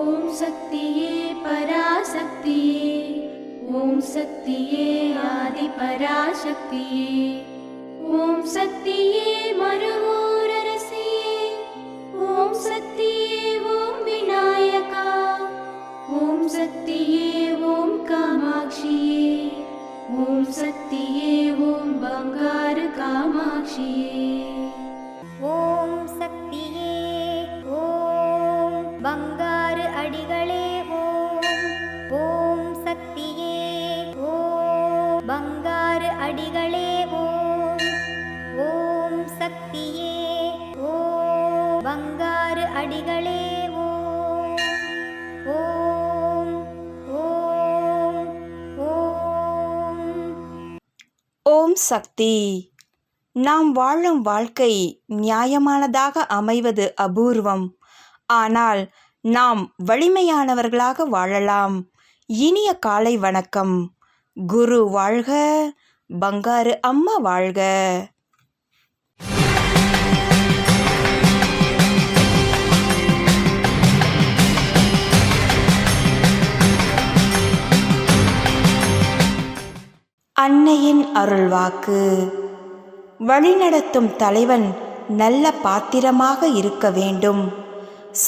ஓம் சக்தியே பராசக்தியே, ஓம் சக்தியே ஆதி பராசக்தியே, ஓம் சக்தியே மறுவூரரசியே, ஓம் சக்தியே ஓம் விநாயகா, ஓம் சக்தியே ஓம் காமாட்சியே, ஓம் சக்தியே ஓம் பங்காரு காமாட்சியே. ஓம் சக்தியே ஓம் பங்காரு அடிகளே ஓம். ஓம் சக்தியே ஓம் பங்காரு அடிகளே ஓம். ஓம் சக்தியே ஓம் பங்காரு அடிகளே ஓம். ஓம் ஓம் ஓம். ஓம் சக்தி. நாம் வாழும் வாழ்க்கை நியாயமானதாக அமைவது அபூர்வம். ஆனால் நாம் வலிமையானவர்களாக வாழலாம். இனிய காலை வணக்கம். குரு வாழ்க, பங்காரு அம்மா வாழ்க. அன்னையின் அருள்வாக்கு. வழிநடத்தும் தலைவன் நல்ல பாத்திரமாக இருக்க வேண்டும்.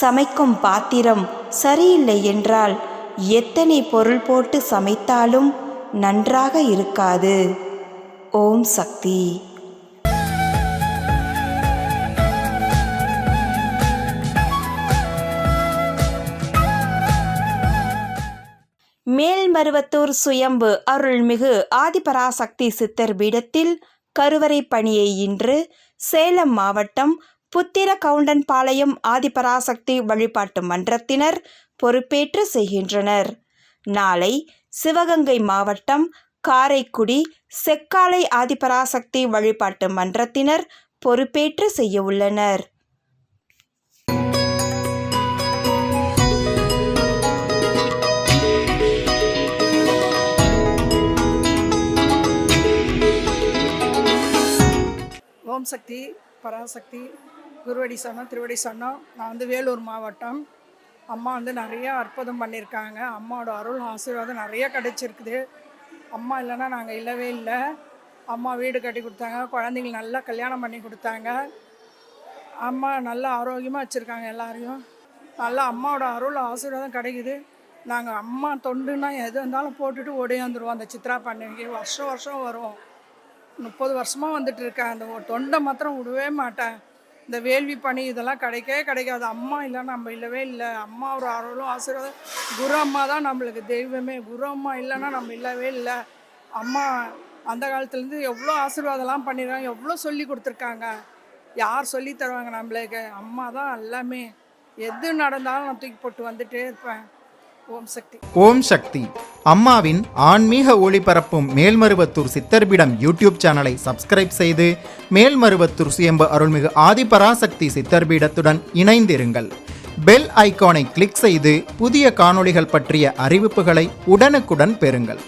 சமைக்கும் பாத்திரம் சரியில்லை என்றால் எத்தனை பொருள் போட்டு சமைத்தாலும் நன்றாக இருக்காது. ஓம் சக்தி. மேல்மருவத்தூர் சுயம்பு அருள்மிகு ஆதிபராசக்தி சித்தர் பீடத்தில் கருவறை பணியை இன்று சேலம் மாவட்டம் புத்திர கவுண்டன்பாளையம் ஆதிபராசக்தி வழிபாட்டு மன்றத்தினர் பொறுப்பேற்று செய்கின்றனர். நாளை சிவகங்கை மாவட்டம் காரைக்குடி செக்காலை ஆதிபராசக்தி வழிபாட்டு மன்றத்தினர் பொறுப்பேற்று செய்ய உள்ளனர். ஓம் சக்தி பராசக்தி குருவடி சரணம் திருவடி சரணம். நான் வேலூர் மாவட்டம். அம்மா நிறைய அற்புதம் பண்ணியிருக்காங்க. அம்மாவோட அருள் ஆசீர்வாதம் நிறைய கிடைச்சிருக்குது. அம்மா இல்லைன்னா நாங்கள் இல்லவே இல்லை. அம்மா வீடு கட்டி கொடுத்தாங்க, குழந்தைங்களுக்கு நல்லா கல்யாணம் பண்ணி கொடுத்தாங்க. அம்மா நல்லா ஆரோக்கியமாக வச்சுருக்காங்க எல்லாரையும். நல்லா அம்மாவோட அருள் ஆசீர்வாதம் கிடைக்குது. நாங்கள் அம்மா தொண்டுன்னா எது இருந்தாலும் போட்டுட்டு ஓடியாந்துருவோம். அந்த சித்ரா பண்டிகை வருஷம் வருஷம் வரும். 30 வருஷமாக வந்துட்டு இருக்கேன். அந்த ஒரு தொண்டை மாத்திரம் விடவே மாட்டேன். இந்த வேள்வி பணி இதெல்லாம் கிடைக்கவே கிடைக்காது. அம்மா இல்லை நம்ம இல்லவே இல்லை. அம்மா ஒரு அருளும் ஆசீர்வாதம். குரு அம்மா தான் நம்மளுக்கு தெய்வமே. குரு அம்மா இல்லைன்னா நம்ம இல்லவே இல்லை. அம்மா அந்த காலத்துலேருந்து எவ்வளோ ஆசீர்வாதம்லாம் பண்ணிடுறாங்க, எவ்வளோ சொல்லி கொடுத்துருக்காங்க. யார் சொல்லி தருவாங்க நம்மளுக்கு? அம்மா தான் எல்லாமே. எது நடந்தாலும் நான் தூக்கி போட்டு வந்துட்டே இருப்பேன். ஓம் சக்தி. ஓம் சக்தி. அம்மாவின் ஆன்மீக ஒளிபரப்பும் மேல்மருவத்தூர் சித்தர்பீடம் யூடியூப் சேனலை சப்ஸ்கிரைப் செய்து மேல்மருவத்தூர் சுயம்பு அருள்மிகு ஆதிபராசக்தி சித்தர்பீடத்துடன் இணைந்திருங்கள். பெல் ஐகானை கிளிக் செய்து புதிய காணொளிகள் பற்றிய அறிவிப்புகளை உடனுக்குடன் பெறுங்கள்.